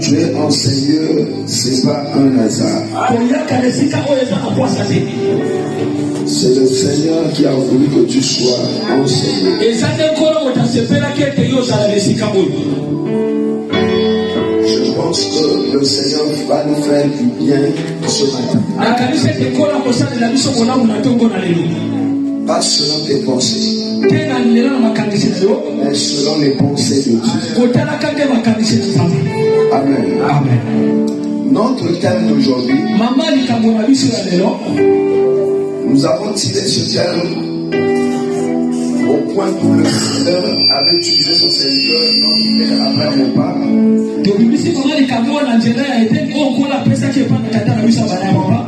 Tu es enseigneur, c'est pas un hasard. C'est le Seigneur qui a voulu que tu sois enseigneur. Je pense que le Seigneur va nous faire du bien ce matin. Pas selon tes pensées, mais selon les pensées de Dieu. Amen. Amen. Notre thème d'aujourd'hui, nous avons tiré ce thème au point où le Seigneur avait utilisé son serviteur, notre Père après mon pas.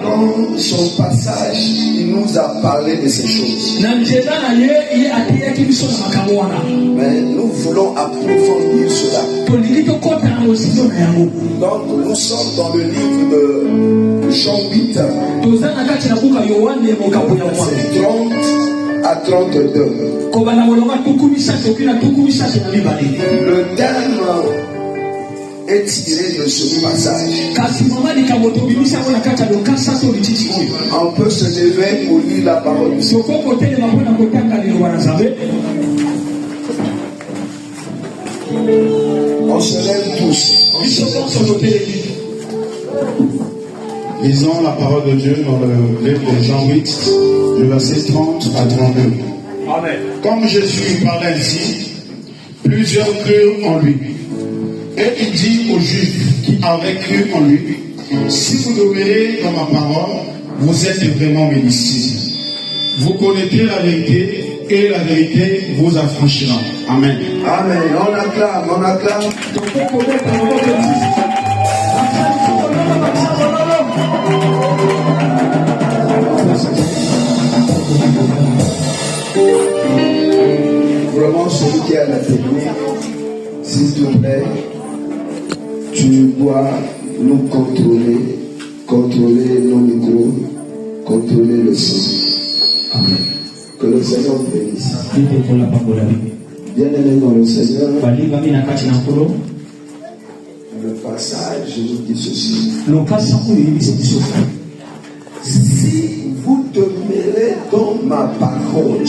Dans son passage, il nous a parlé de ces choses. Mais nous voulons approfondir cela. Donc nous sommes dans le livre de Jean 8, versets 30 à 32. Le thème est tiré de ce passage. On peut se lever pour lire la parole du Seigneur. On se lève tous. Lisons la parole de Dieu dans le livre de Jean 8, le verset 30 à 32. Amen. Comme Jésus parlait ainsi, plusieurs crurent en lui. Et il dit aux Juifs qui avaient cru en lui, si vous demeurez dans ma parole, vous êtes vraiment mes disciples. Vous connaîtrez la vérité et la vérité vous affranchira. Amen. Amen. On acclame, on acclame. Vraiment, celui qui a la technique, s'il te plaît, tu dois nous contrôler nos micros, contrôler le son. Amen. Que le Seigneur vous bénisse. Bien-aimés dans le Seigneur, le passage nous dit ceci. Si vous demeurez dans ma parole,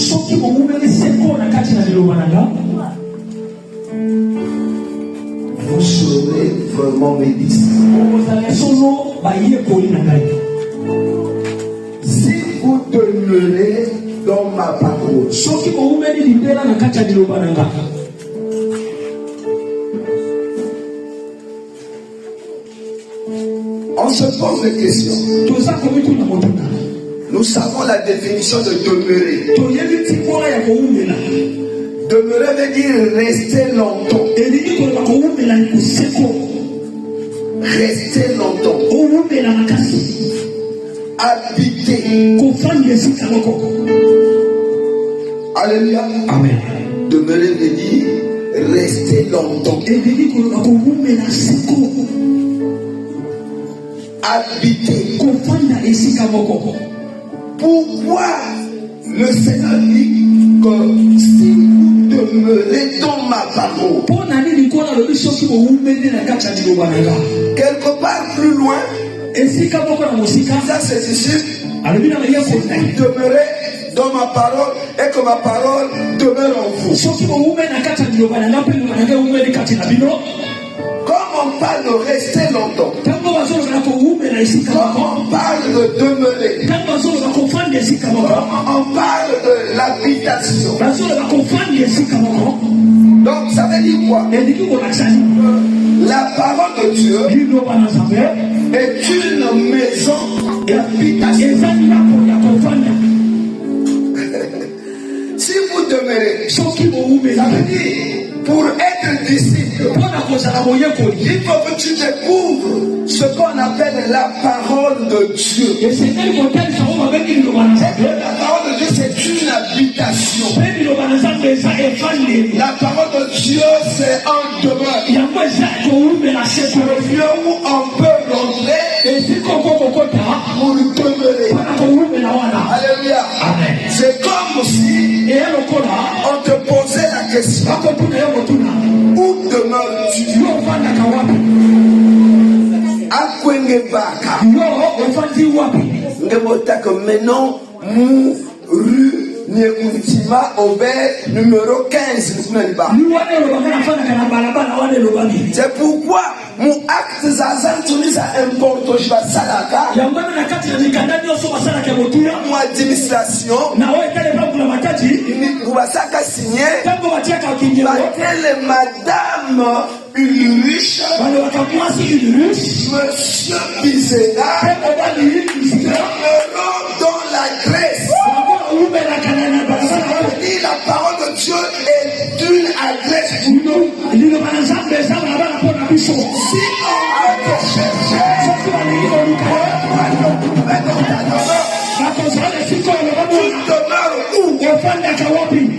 vous serez vraiment mes disciples. Si vous demeurez dans ma parole, on se pose des questions. Nous savons la définition de demeurer. Demeurer veut dire rester longtemps. Rester longtemps. Habiter. Alléluia. Amen. Demeurer veut dire rester longtemps. Habiter. Pourquoi le Seigneur dit que si vous demeurez dans ma parole, quelque part plus loin, ça c'est disciples, demeurez dans ma parole et que ma parole demeure en vous. Comme on parle de rester longtemps, comme on parle de demeurer, comme on parle de l'habitation. Donc ça veut dire quoi? La parole de Dieu est une maison d'habitation. Si vous demeurez, ça veut dire pour être disciple, il faut que tu découvres ce qu'on appelle la parole de Dieu. La parole de Dieu, c'est une habitation. La parole de Dieu, c'est un demeure. Le lieu où on peut rentrer pour demeurer. Alléluia. C'est comme si on te posait la question. Où demeures-tu? Akwenge baka. Ngemotaka maintenant rue Niekuntima Aubert numéro 15. C'est pourquoi mon acte Zazan Tunisa importe je vais salaka. Mon administration. Vous va signer. Quelle madame Ulrich, Monsieur Bizena, demeurons dans la Grèce. La parole de Dieu est une adresse pour nous. Si on veut te chercher,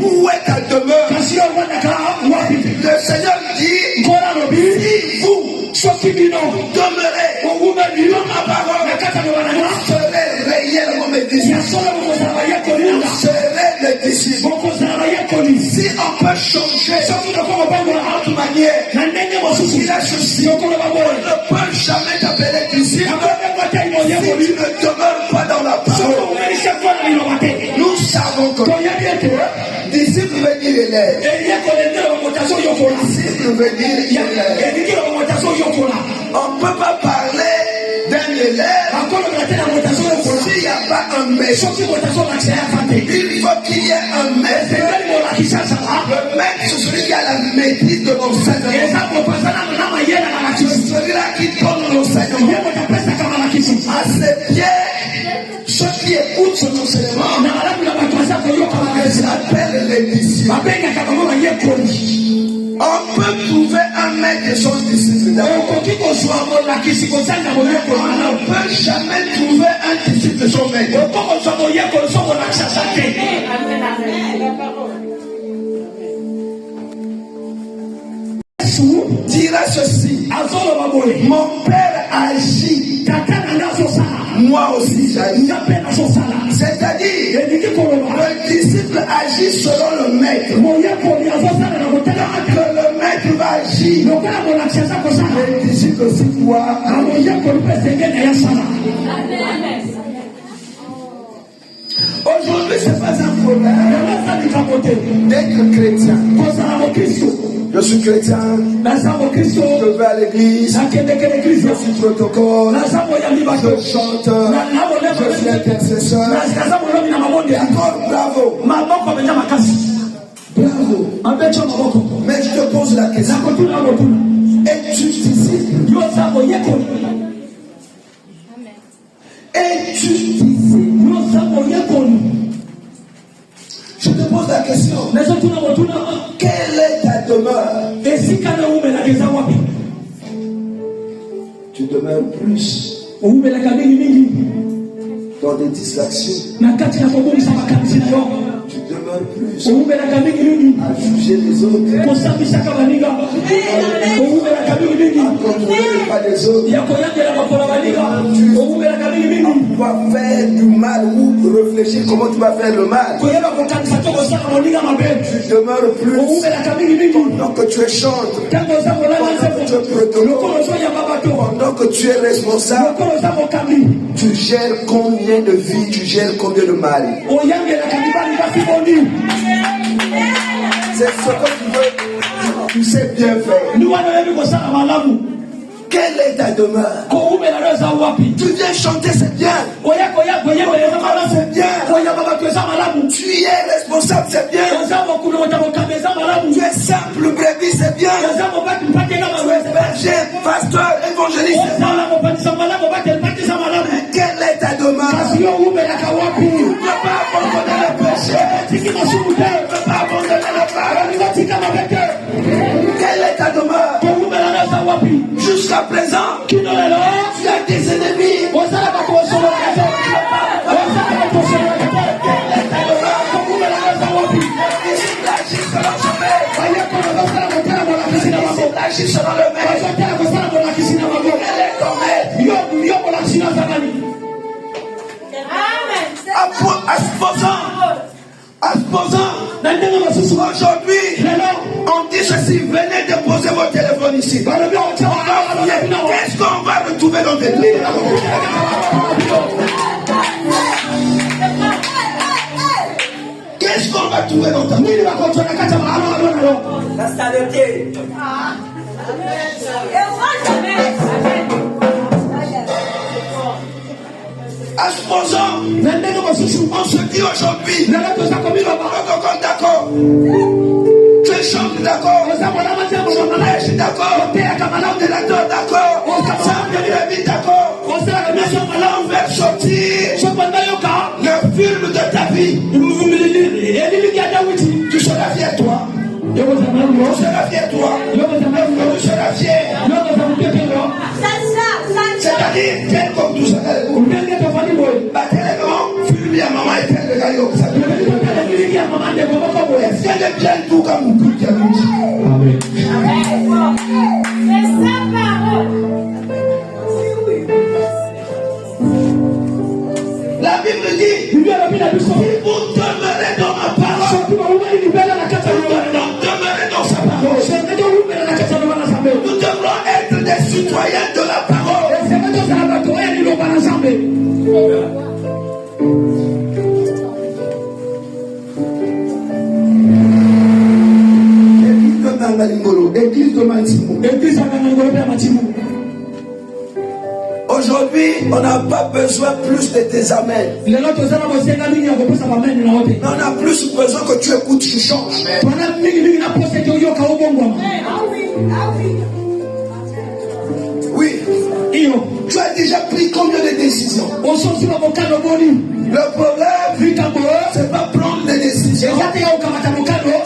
où est ta demeure? Le Seigneur dit, si vous demeurez dans ma parole, vous serez réellement mes disciples. Vous serez les disciples. Si on peut changer de toute manière, il a ceci. On ne peut jamais t'appeler disciple si tu ne demeures pas dans la parole. Nous savons que disciple veut dire élève. Disciple veut dire élève. On ne peut pas parler d'un élève s'il n'y a pas un maître. Il faut qu'il y ait un maître. Le maître, c'est celui qui a la maîtrise de l'enseignement. C'est celui-là qui donne l'enseignement. À ses pieds, ceux qui écoutent son enseignement, ils s'appellent les disciples. On peut trouver un maître et son disciple d'abord. On ne peut jamais trouver un disciple et son maître. Dira ceci: mon père agit, moi aussi j'agis. C'est-à-dire, le disciple agit selon le maître. Que le maître va agir, le disciple aussi doit. Aujourd'hui, ce n'est pas un problème d'être chrétien. Je suis chrétien, je vais à l'église, je suis protocole, je chante, je suis intercesseur. D'accord, bravo. Bravo. Mais je te pose la question: es-tu disciple? Es-tu disciple? Je te pose la question: quelle est ta demeure? Tu demeures plus dans des distractions. Tu demeures plus à juger les autres, à contrôler pas des autres, tu vas faire du mal ou réfléchir comment tu vas faire le mal. Tu demeures plus pendant que tu es chantre, pendant que tu es responsable. Tu gères combien de vies, tu gères combien de mari. C'est ce que tu veux. Tu sais bien faire. Quelle est ta demeure? Tu viens chanter, c'est bien. C'est bien. Tu es responsable, c'est bien. Tu es simple brebis, c'est bien. Tu es berger, pasteur, évangéliste, c'est bien. Quelle est ta demeure? Tu ne peux pas abandonner le péché. Tu ne peux pas abandonner le parole. Quelle est ta demeure? Jusqu'à présent, tu as des ennemis. Agis selon le maître. Elle est ton maître. À supposant aujourd'hui, Venez déposer vos téléphones ici. Qu'est-ce qu'on va retrouver dans tes livres? Qu'est-ce qu'on va trouver dans ta vie? La saleté. À ce moment, on se dit aujourd'hui, d'accord, tu chantes d'accord, je suis d'accord, on est d'accord, on va sortir le film de ta vie. Tu seras fier toi. Tu seras fier toi. Tu seras fier. C'est-à-dire, tel comme tout ça. Fulmi à maman et tel le gaillot. Est-ce qu'elle est bien tout comme vous? Amen. C'est sa parole. La Bible dit, si vous demeurez dans ma parole, vous demeurez dans sa parole. Nous devrons être des citoyens de la parole. Église de Mantimo. Aujourd'hui, on n'a pas besoin plus de tes amens. Mais on a plus besoin que tu écoutes, tu changes. Oui. Tu as déjà pris combien de décisions? Le problème, c'est pas prendre des décisions.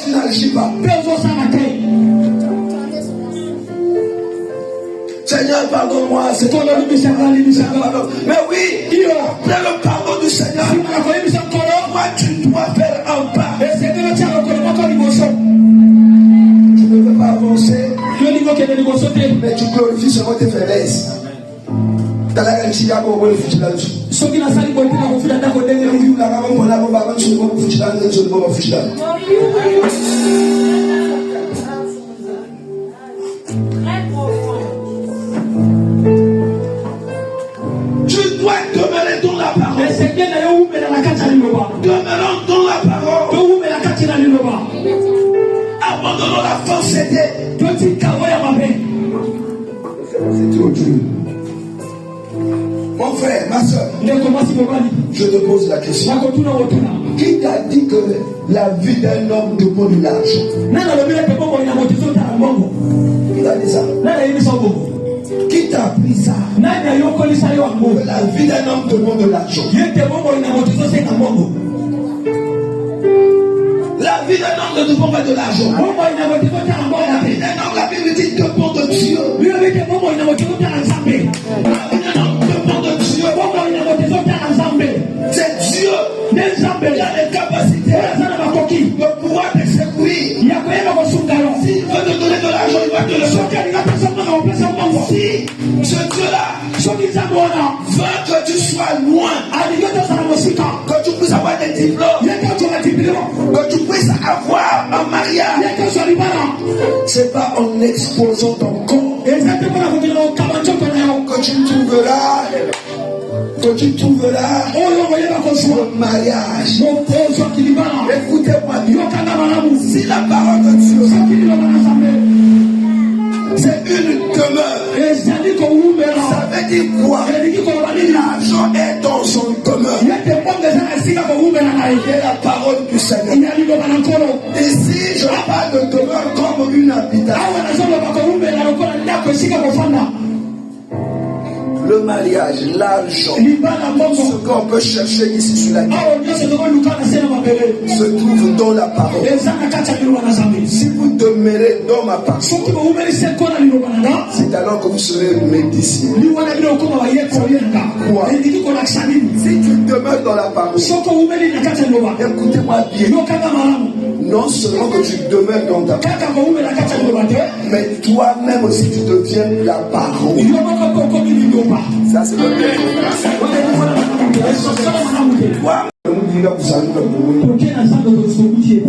Tu n'agis pas. Seigneur, pardonne-moi. C'est toi le pardon. Mais oui, après le pardon du Seigneur, moi tu dois faire un pas. Tu ne veux pas avancer, mais tu glorifies seulement tes faiblesses. Dans la réalité, il y a beaucoup de futur là-dessus. Demeurons dans la parole. Abandonnons la falsité. Mon frère, ma soeur, je te pose la question. Qui t'a dit que la vie d'un homme dépend de l'argent? Qui t'a dit ça? Qui t'a appris ça? Que la vie d'un homme demande de l'argent. La vie d'un homme ne dépend pas de l'argent. La vie d'un homme, la Bible dit, dépend de Dieu. La vie d'un homme dépend de Dieu. C'est Dieu qui a les capacités, le pouvoir de secourir. S'il veut te donner de l'argent, il va te le donner. Si ce Dieu-là veut que tu sois loin, que tu puisses avoir des diplômes, que tu puisses avoir un mariage, c'est pas en exposant ton corps que tu trouveras le mariage. Écoutez-moi bien. Si la parole de Dieu, c'est une demeure, ça veut dire quoi? L'argent est dans son demeure. Et la parole du Seigneur. Ici, je parle de demeure comme une habitation. Le mariage, l'argent, ce qu'on peut chercher ici sur la terre, se trouve dans la parole. Si vous demeurez dans ma parole, c'est alors que vous serez mes disciples. Quoi? Si tu demeures dans la parole, écoutez-moi bien. Non seulement que tu demeures dans ta parole, mais toi-même aussi tu deviens la parole. Ça c'est le mudiga kusanduka kubuye. Tokena sando kusokuche.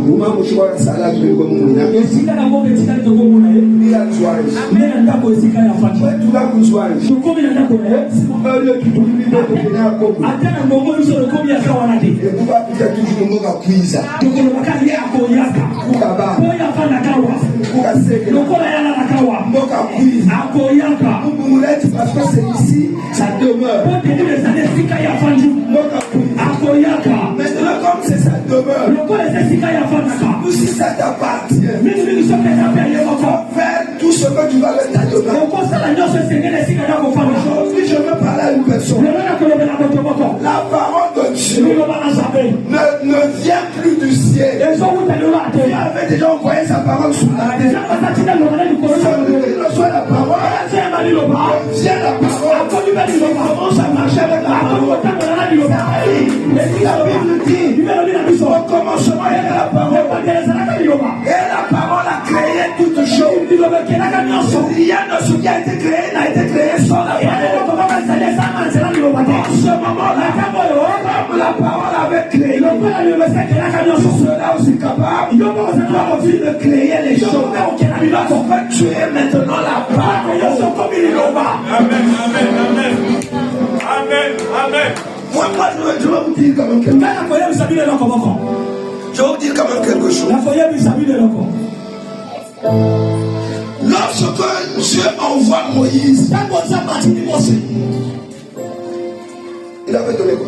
Uma mushwara sala kwa muna. Esika na ngombe tika to muna Bila swali. Mena ndako esika ya fati. Tuka kuswali. Tukomi na ndako Simbali tutulibi tokena kwa. Atana ngombe uso komi ya sawa nati. Kuba pita tuju ngoka kwiza. Tukolo makali yako yaka. Kuba ba. Boya fana kawa. Kuba seke. Lokola yala na kawa. Ngoka kwiza. Ako yaka. Mumuleti parce que c'est ici ça demeure. Pote ni les esika ya fandi. Ngoka kwiza. Ako yaka. Maintenant comme c'est ça demeure. Lokola esika ya fanda ka. Si ça t'appartient. Mimi sope na pe yego ko. Faire tout ce que tu vas le ta demeure. Oko sala nyoso sengele esika na ko fanda. Aujourd'hui je veux parler à une personne. La parole de Dieu ne vient plus du ciel. Il avait déjà envoyé sa parole sur la terre. Reçoit la parole. Vient la parole. Commence à marcher avec la parole. La Bible dit au commencement il y a la parole. Et la parole a créé toutes choses. Rien de ce qui a été créé n'a été créé sans la parole. En ce moment-là, la parole avait créé. Cela aussi capable de créer les choses. Pourquoi tu es maintenant la parole? Amen, amen, amen. Amen, amen. Moi, je vais vous dire quand même quelque chose. Je vais vous dire quand même quelque chose. Lorsque Dieu envoie Moïse, il avait donné quoi?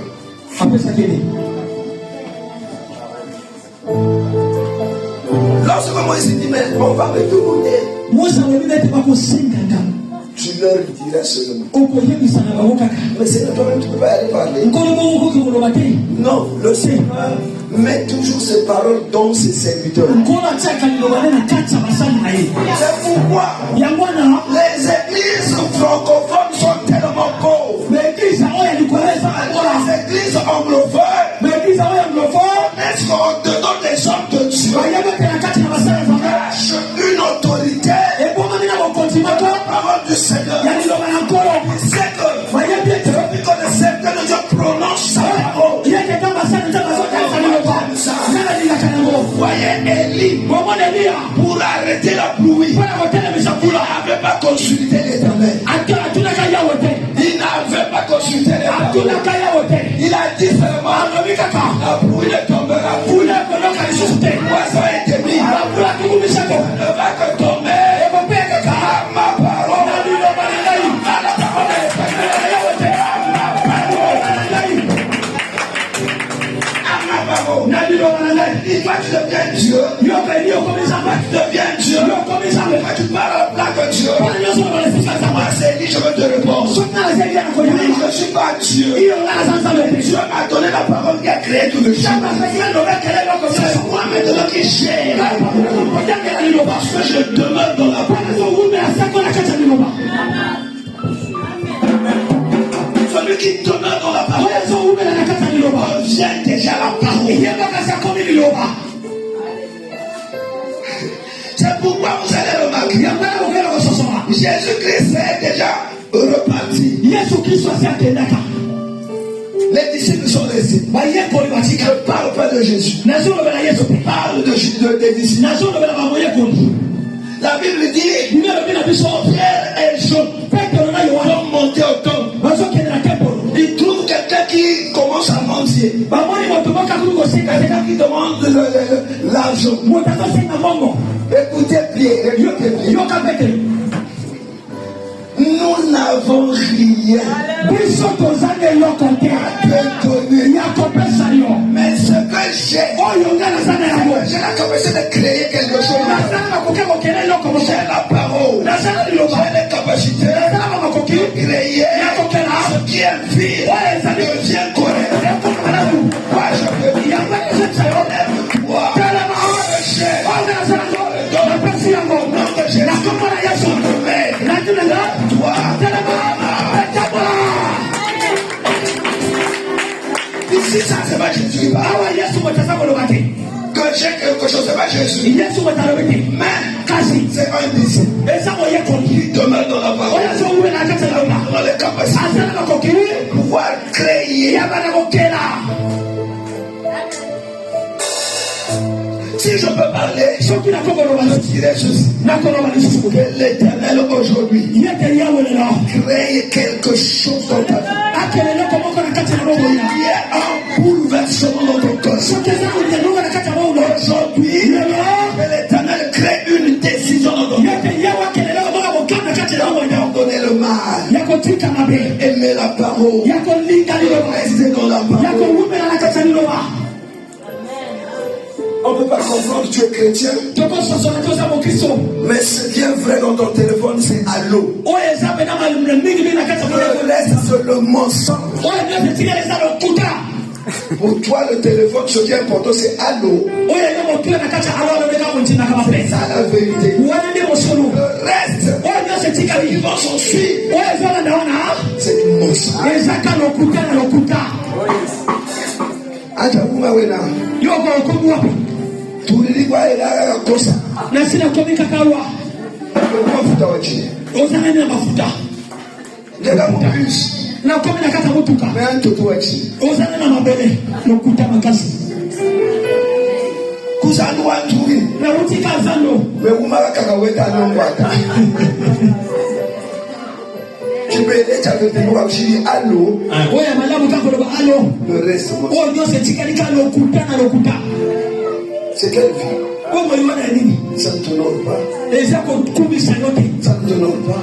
Lorsque Moïse dit, mais on va me demander, tu leur diras seulement. Mais c'est toi-même, tu ne peux pas aller parler. Non, le Seigneur met toujours ses paroles dans ses serviteurs. C'est pourquoi les églises francophones sont tellement pauvres. Les églises anglophones, est-ce qu'on te donne des hommes de Dieu? Une autorité. La parole du Seigneur. Il sait que depuis que le Seigneur de Dieu prononce sa parole, voyez Élie, pour arrêter la pluie, il n'avait pas consulté l'Éternel. Il n'avait pas consulté l'Éternel. Il a dit seulement la pluie ne tombera plus. L'oiseau est mis. Ne va que tomber. À ma parole. À la parole. Il va tu deviens Dieu. Tu deviens Dieu. Tu parles à la place de Dieu. Moi, c'est dit, je veux te répondre. Je ne suis pas Dieu. Dieu m'a donné la parole qui a créé tout le chose. C'est moi maintenant qui gère. Parce que je demeure dans la parole. Celui qui demeure dans la parole vient déjà la parole. C'est pourquoi vous allez remarquer Jésus-Christ est déjà reparti. Les disciples sont restés. Ne parle pas de Jésus. Parle des disciples. La Bible dit Pierre et Jean vont monter au temple. Ils trouvent quelqu'un qui commence à mentir. Quelqu'un qui demande l'argent. Écoutez bien. Nous n'avons rien à te donner. Mais ce que j'ai la capacité de créer quelque chose. J'ai la parole. J'ai les capacités de créer ce qui est vide devient correct. Moi je peux dire, lève-toi. Ici, ça, c'est pas Jésus qui parle. Que j'ai quelque chose, c'est pas Jésus. Mais, c'est un disciple. Il demeure dans la parole. Dans les capacités. Pouvoir créer. Si je peux parler, je dirais ceci. Que l'Éternel aujourd'hui crée quelque chose dans ta vie. Il y a un bouleversement dans ton corps. Aujourd'hui, que l'Éternel crée une décision dans ton corps. Donner le mal, aimer la parole, rester dans la parole. On ne peut pas comprendre que tu es chrétien, mais c'est bien vrai dans ton téléphone, c'est allô. Le reste, c'est le mensonge. Pour toi, le téléphone, ce qui est important, c'est allô. C'est ça la vérité. Le reste, qui va s'en suivre, c'est du mensonge. Tulilikuwa ilala kosa. Na sina kutumika kawa. Mafuta wachi. Ozana na mafuta. Ndega mubisi. Na kome na kata mutuka. Meanto tu wachi. Ozana na mabele. Lokuta makasi. Kuzanu waturi. Na utika zano. Wekumaka kakaweta nongwata. Kibele cha kutenua kushiri alo. Oya malamu kakoloba alo. Le reste. Oh Dieu c'est tikalika lokuta na lokuta. C'est quelle vie? Ça ne t'honore pas. Ça ne t'honore pas. Ça ne t'honore pas.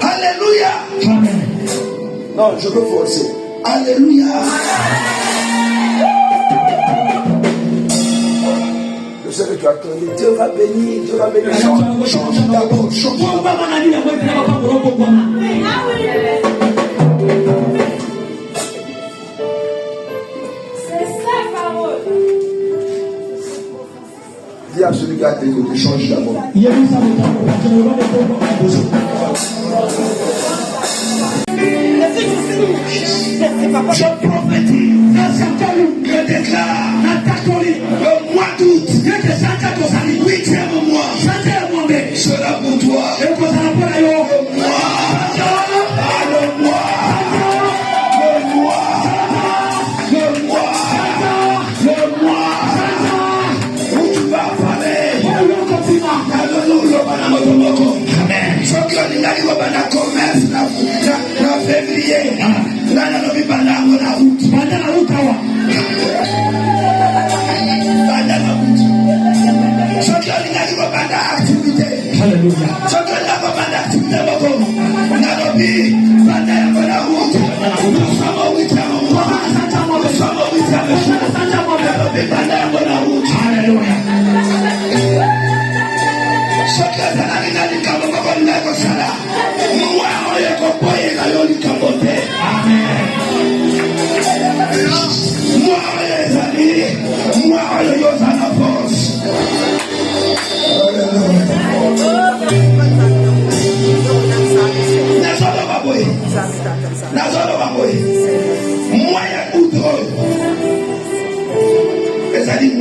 Alléluia. Amen. Non, je peux forcer. Alléluia. Je sais que tu as connu. Dieu va bénir. Dieu va bénir. Change d'abord. Change. Dis à celui qui a tes côtés, change d'abord. Je prophétise, je déclare, le mois d'août, 8e mois, sera pour toi. Amen.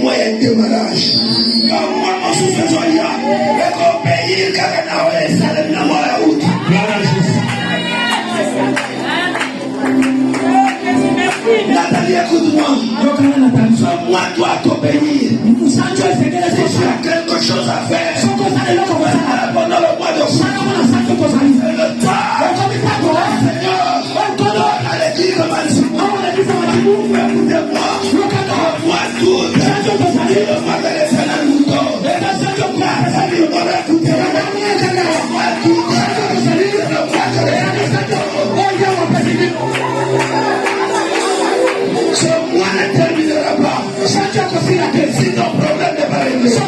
Moyen de démarrage. Comme moi, mon souffle soya, et qu'on paye le cacanaoué, ça le n'a pas la route. Nathalie, écoute-moi. Moi, toi, t'obéir. Si tu as quelque chose à faire, pendant le mois de août, le temps, Seigneur, à l'église de Mansimo, écoutez-moi, le mois d'août, le mois de l'éternel mouton, ce mois ne terminera pas. Si ton problème n'est pas réglé, je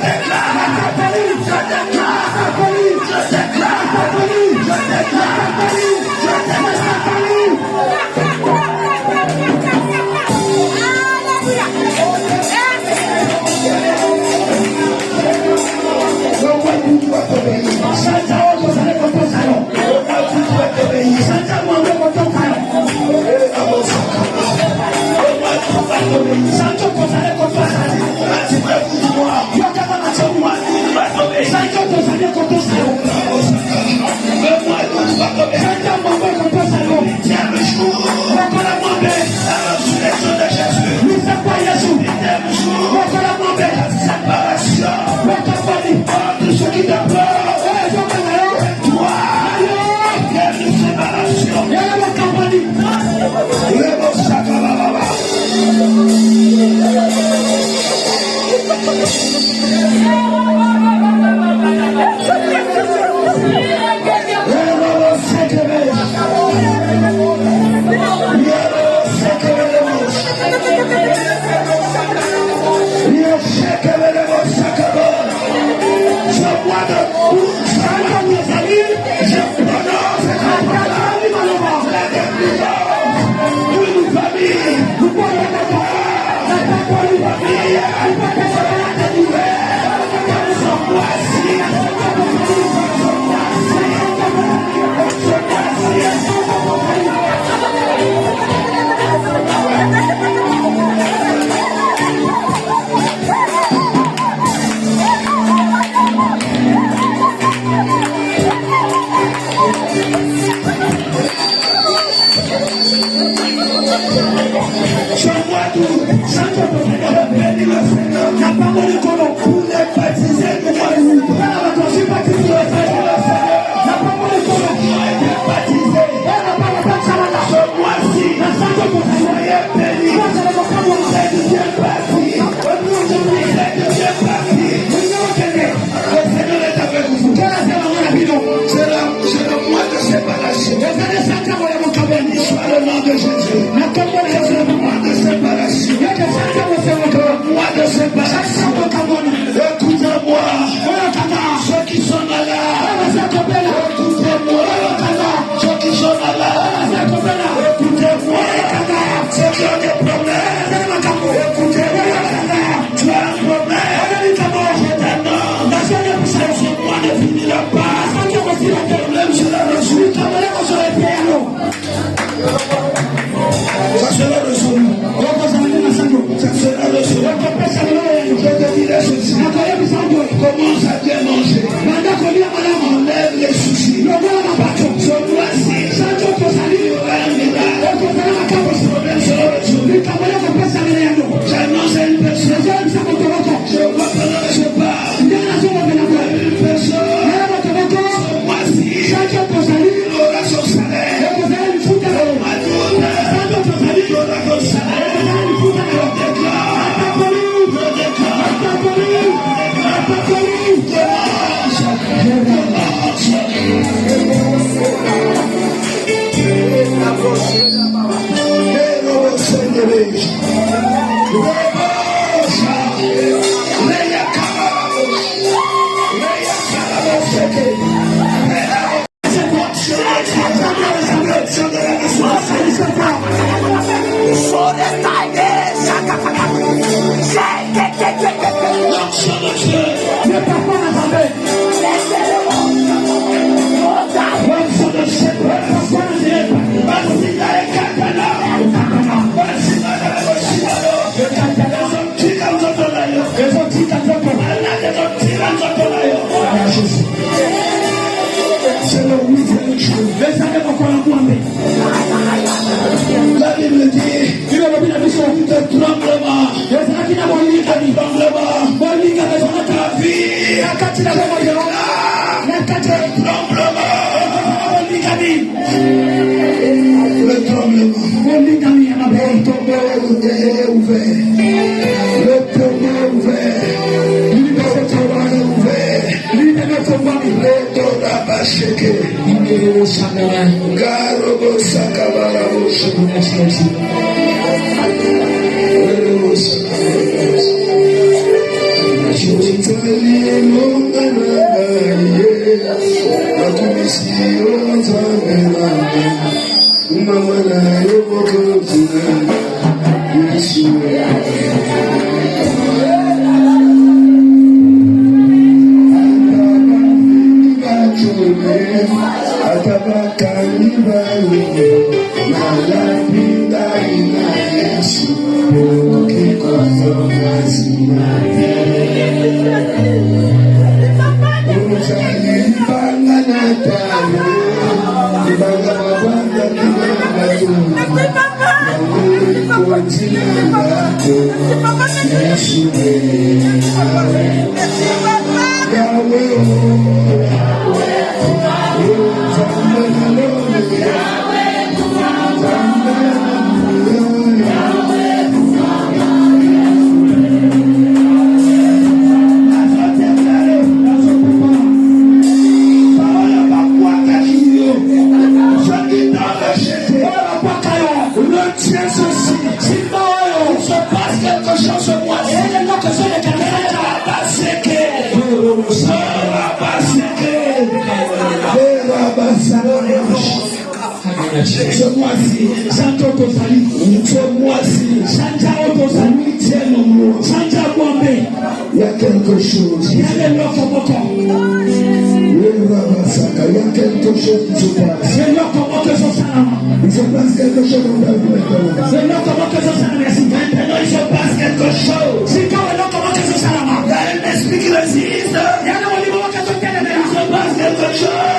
déclare Commence à bien manger. Enlève les soucis. J'annonce à une personne. Je vois pendant que je parle. Une personne. Ce mois-ci. Il aura son salaire. Au mois d'août. Il aura son salaire. C'est le huitième jour. La Bible dit de tremblement. Ta vie. Le tremblement. Le tombeau est ouvert. Le tombeau est ouvert. Le tombeau est ouvert. Le tombeau est shaké. Garobo sakabara Atabakani bawe, na lapida ina Yesu. Ce mois-ci, Santo Tosali, ce mois-ci, Santa Tosali, Santa Bombé, il y a quelque chose. Il y a quelque chose qui se passe. Il se passe quelque chose dans ta vie maintenant. Maintenant, il se passe quelque chose. Il y a un esprit qui résiste. Il se passe quelque chose.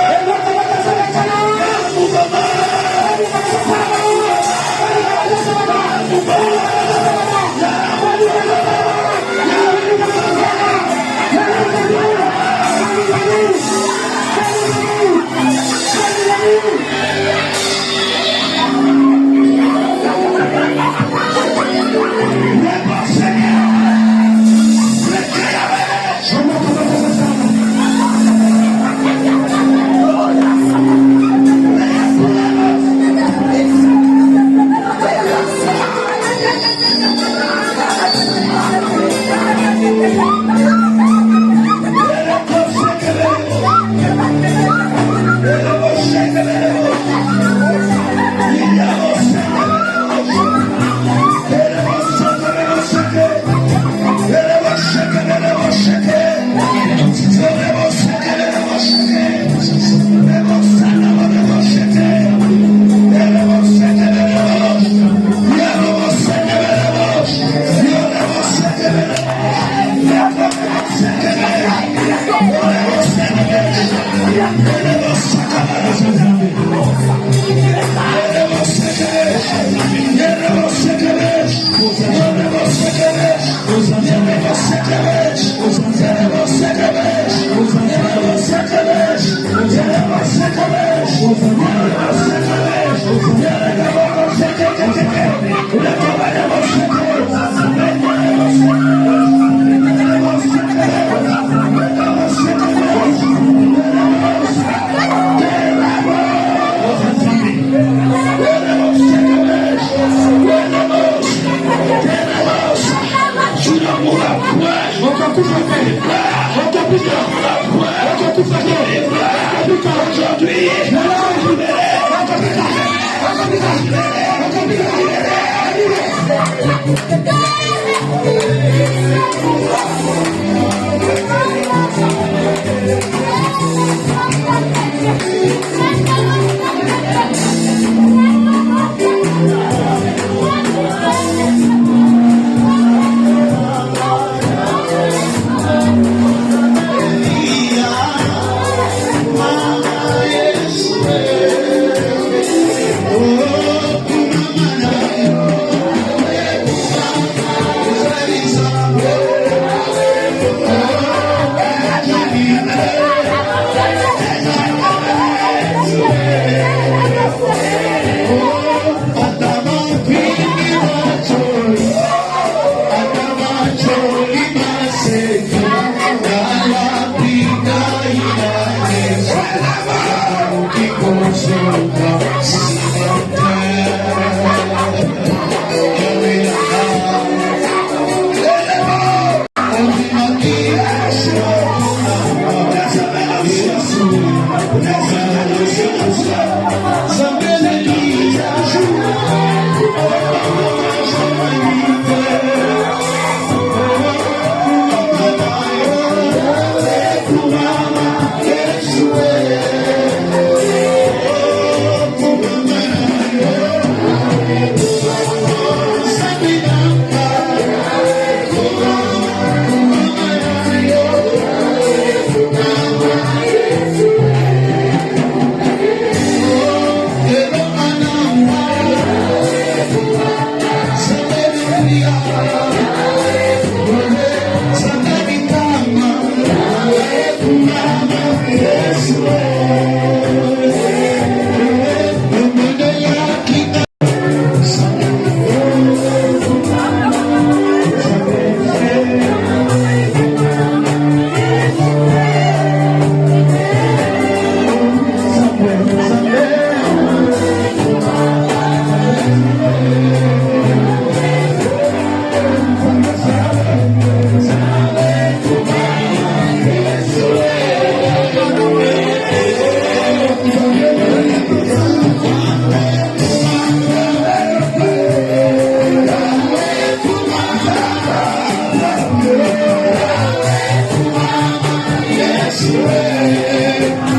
Yeshua.